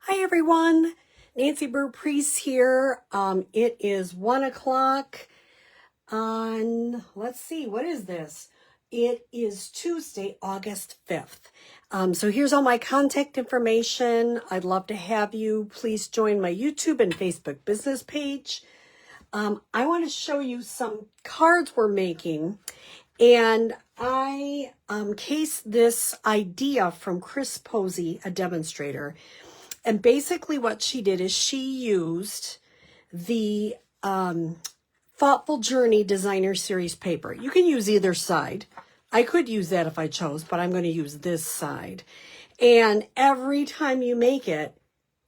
Hi everyone, Nancy Burt-Preece here. It is 1 o'clock on, let's see, what is this? It is Tuesday, August 5th. So here's all my contact information. I'd love to have you. Please join my YouTube and Facebook business page. I want to show you some cards we're making. And I cased this idea from Chris Possi, a demonstrator. And basically what she did is she used the Thoughtful Journey Designer Series paper. You can use either side. I could use that if I chose, but I'm going to use this side. And every time you make it,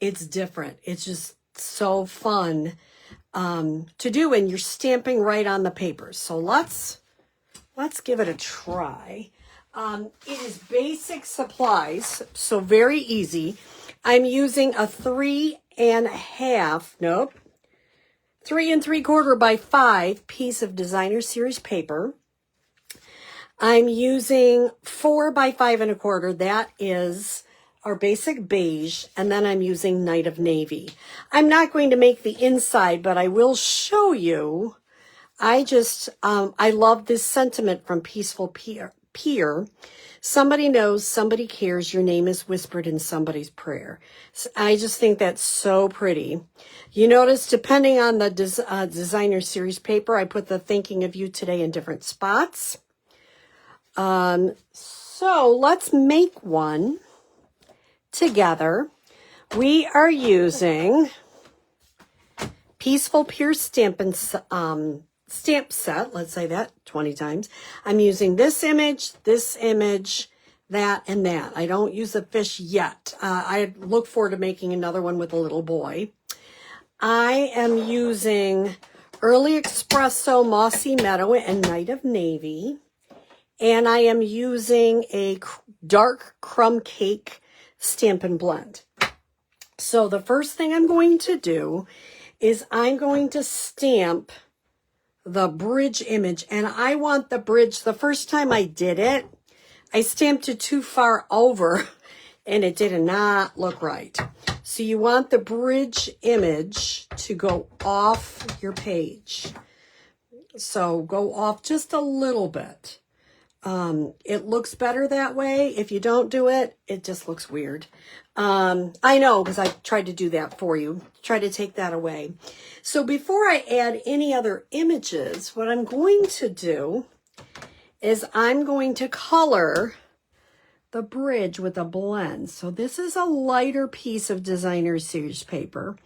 it's different. It's just so fun to do, and you're stamping right on the paper. So let's give it a try. It is basic supplies, so very easy. I'm using a 3 3¾ by 5 piece of Designer Series paper. I'm using 4 by 5¼ That is our basic beige. And then I'm using Night of Navy. I'm not going to make the inside, but I will show you. I love this sentiment from Peaceful Pier. Somebody knows, somebody cares, your name is whispered in somebody's prayer. So I just think that's so pretty. You notice, depending on the Designer Series paper, I put the thinking of you today in different spots. So let's make one together. We are using Peaceful Pier stamp set, let's say that 20 times. I'm using this image, that, and that. I don't use the fish yet. I look forward to making another one with a little boy. I am using Early Espresso, Mossy Meadow, and Night of Navy. And I am using a dark crumb cake Stampin' Blend. So the first thing I'm going to do is I'm going to stamp the bridge image, and I want the bridge. The first time I did it, I stamped it too far over and it did not look right. So you want the bridge image to go off your page. So go off just a little bit. It looks better that way. If you don't do it, it just looks weird. I know, because I tried to do that for you. Try to take that away. So before I add any other images, what I'm going to do is I'm going to color the bridge with a blend. So this is a lighter piece of Designer Series paper.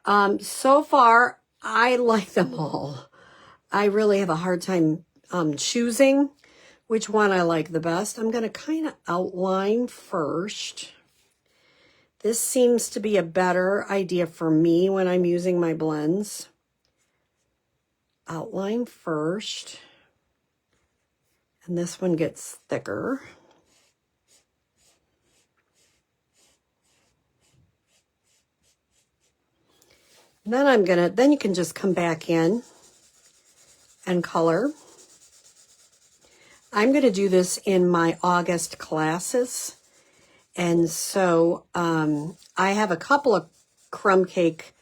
So far, I like them all. I really have a hard time choosing which one I like the best. I'm going to kind of outline first. This seems to be a better idea for me when I'm using my blends. Outline first. And this one gets thicker. Then you can just come back in and color. I'm going to do this in my August classes. And so I have a couple of crumb cake.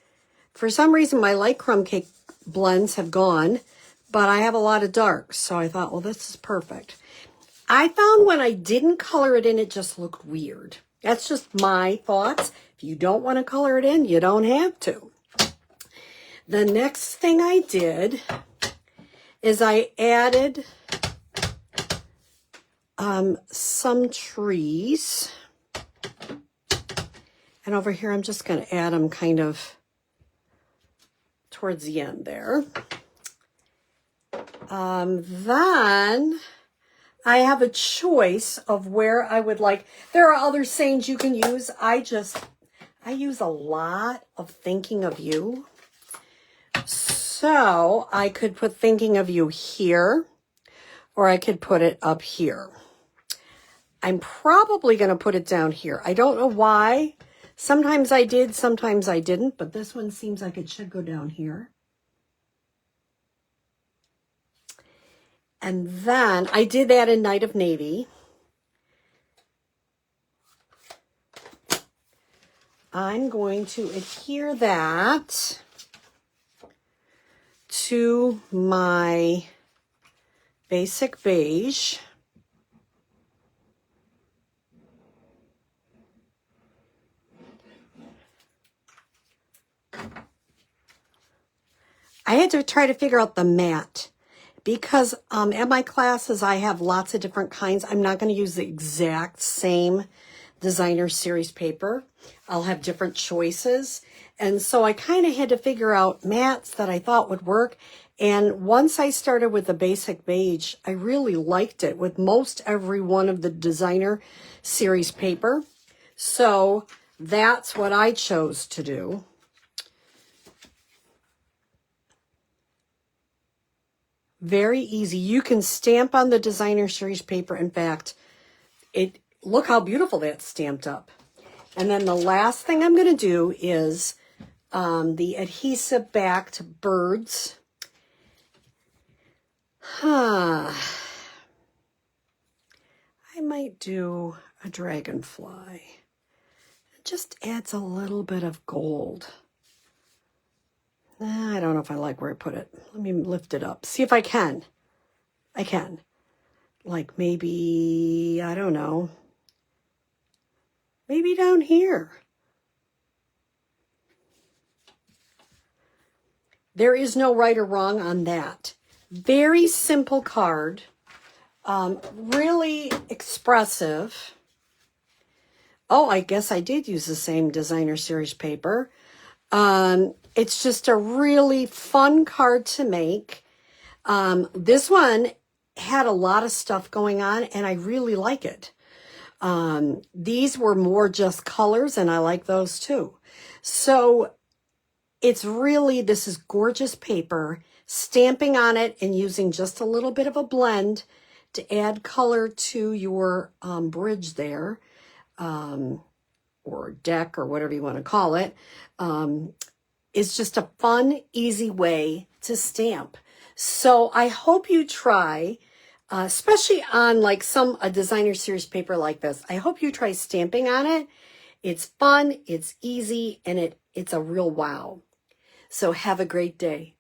For some reason, my light crumb cake blends have gone, but I have a lot of darks. So I thought, well, this is perfect. I found when I didn't color it in, it just looked weird. That's just my thoughts. If you don't want to color it in, you don't have to. The next thing I did is I added some trees. And over here, I'm just going to add them kind of towards the end there. Then I have a choice of where I would like. There are other sayings you can use. I use a lot of thinking of you. So I could put thinking of you here, or I could put it up here. I'm probably going to put it down here. I don't know why. Sometimes I did, sometimes I didn't, but this one seems like it should go down here. And then I did that in Night of Navy. I'm going to adhere that to my basic beige. I had to try to figure out the matte because at my classes I have lots of different kinds. I'm not going to use the exact same designer series paper. I'll have different choices. And so I kind of had to figure out mattes that I thought would work. And once I started with the basic beige, I really liked it with most every one of the designer series paper. So that's what I chose to do. Very easy. You can stamp on the designer series paper. In fact, look how beautiful that's stamped up. And then the last thing I'm going to do is the adhesive backed birds. I might do a dragonfly. It just adds a little bit of gold. I don't know if I like where I put it. Let me lift it up. See if I can. I can. Like maybe, I don't know. Maybe down here. There is no right or wrong on that. Very simple card. Really expressive. Oh, I guess I did use the same designer series paper. It's just a really fun card to make. This one had a lot of stuff going on, and I really like it. These were more just colors, and I like those too. So it's really, this is gorgeous paper, stamping on it and using just a little bit of a blend to add color to your bridge there, or deck, or whatever you want to call it. It's just a fun, easy way to stamp. So I hope you try, especially on like a designer series paper like this. I hope you try stamping on it. It's fun, it's easy, and it's a real wow. So have a great day.